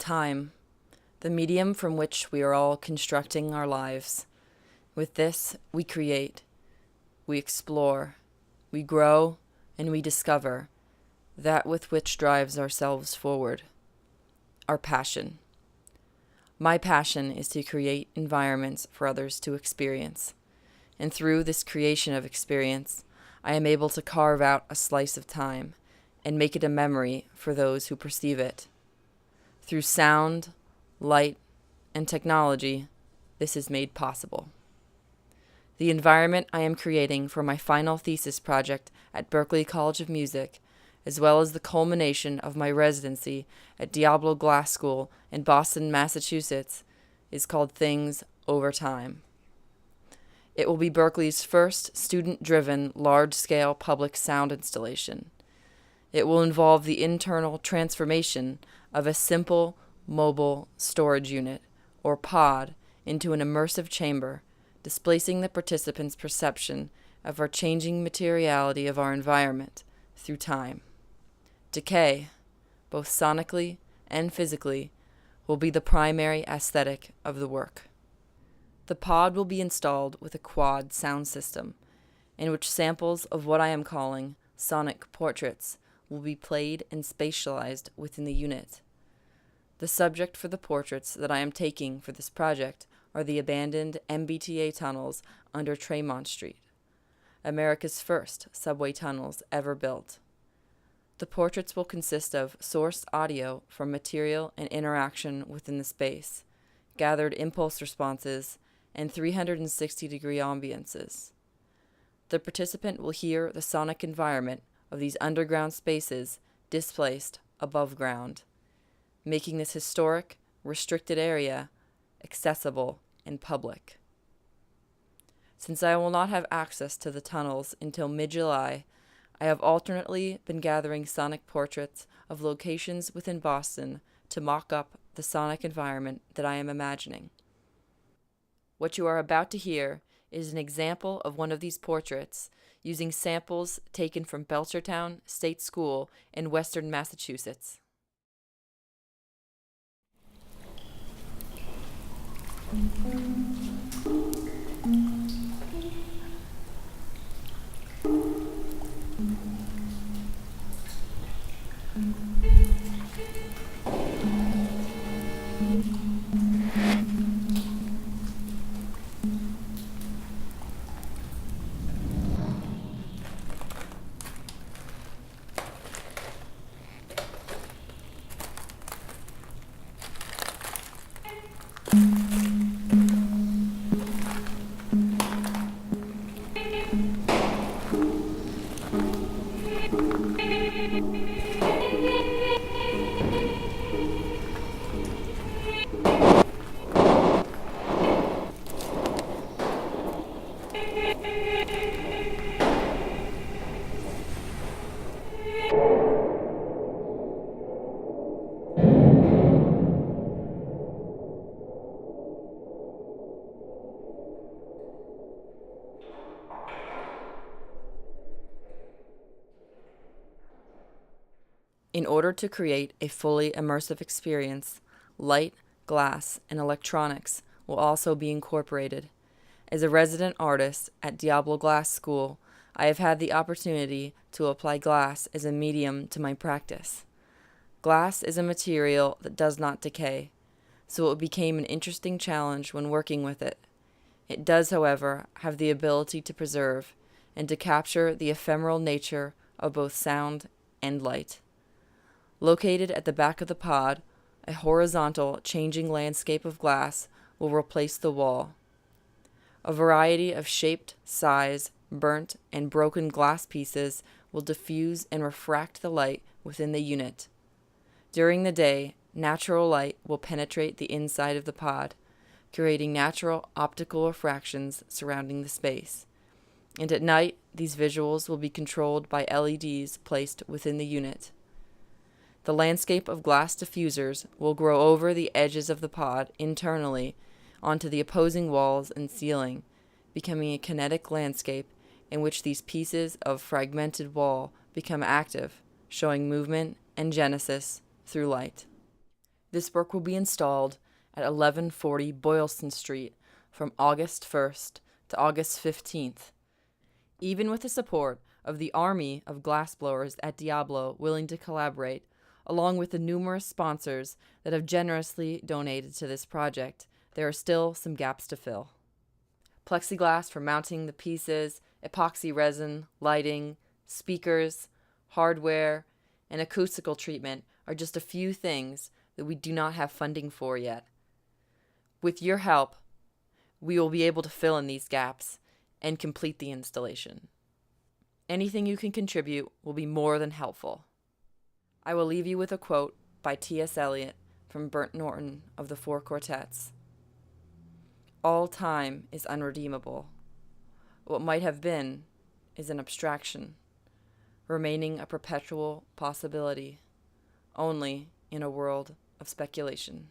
Time, the medium from which we are all constructing our lives. With this, we create, we explore, we grow, and we discover that with which drives ourselves forward. Our passion. My passion is to create environments for others to experience. And through this creation of experience, I am able to carve out a slice of time and make it a memory for those who perceive it. Through sound, light, and technology, this is made possible. The environment I am creating for my final thesis project at Berklee College of Music, as well as the culmination of my residency at Diablo Glass School in Boston, Massachusetts, is called Things Over Time. It will be Berklee's first student-driven, large-scale public sound installation. It will involve the internal transformation of a simple mobile storage unit, or pod, into an immersive chamber, displacing the participants' perception of our changing materiality of our environment through time. Decay, both sonically and physically, will be the primary aesthetic of the work. The pod will be installed with a quad sound system, in which samples of what I am calling sonic portraits will be played and spatialized within the unit. The subject for the portraits that I am taking for this project are the abandoned MBTA tunnels under Tremont Street, America's first subway tunnels ever built. The portraits will consist of sourced audio from material and interaction within the space, gathered impulse responses, and 360-degree ambiances. The participant will hear the sonic environment of these underground spaces displaced above ground, making this historic, restricted area accessible and public. Since I will not have access to the tunnels until mid-July, I have alternately been gathering sonic portraits of locations within Boston to mock up the sonic environment that I am imagining. What you are about to hear is an example of one of these portraits using samples taken from Belchertown State School in western Massachusetts. In order to create a fully immersive experience, light, glass, and electronics will also be incorporated. As a resident artist at Diablo Glass School, I have had the opportunity to apply glass as a medium to my practice. Glass is a material that does not decay, so it became an interesting challenge when working with it. It does, however, have the ability to preserve and to capture the ephemeral nature of both sound and light. Located at the back of the pod, a horizontal changing landscape of glass will replace the wall. A variety of shaped, size, burnt, and broken glass pieces will diffuse and refract the light within the unit. During the day, natural light will penetrate the inside of the pod, creating natural optical refractions surrounding the space. And at night, these visuals will be controlled by LEDs placed within the unit. The landscape of glass diffusers will grow over the edges of the pod internally onto the opposing walls and ceiling, becoming a kinetic landscape in which these pieces of fragmented wall become active, showing movement and genesis through light. This work will be installed at 1140 Boylston Street from August 1st to August 15th. Even with the support of the army of glassblowers at Diablo willing to collaborate, along with the numerous sponsors that have generously donated to this project, there are still some gaps to fill. Plexiglass for mounting the pieces, epoxy resin, lighting, speakers, hardware, and acoustical treatment are just a few things that we do not have funding for yet. With your help, we will be able to fill in these gaps and complete the installation. Anything you can contribute will be more than helpful. I will leave you with a quote by T.S. Eliot from Burnt Norton of the Four Quartets. All time is unredeemable. What might have been is an abstraction, remaining a perpetual possibility, only in a world of speculation.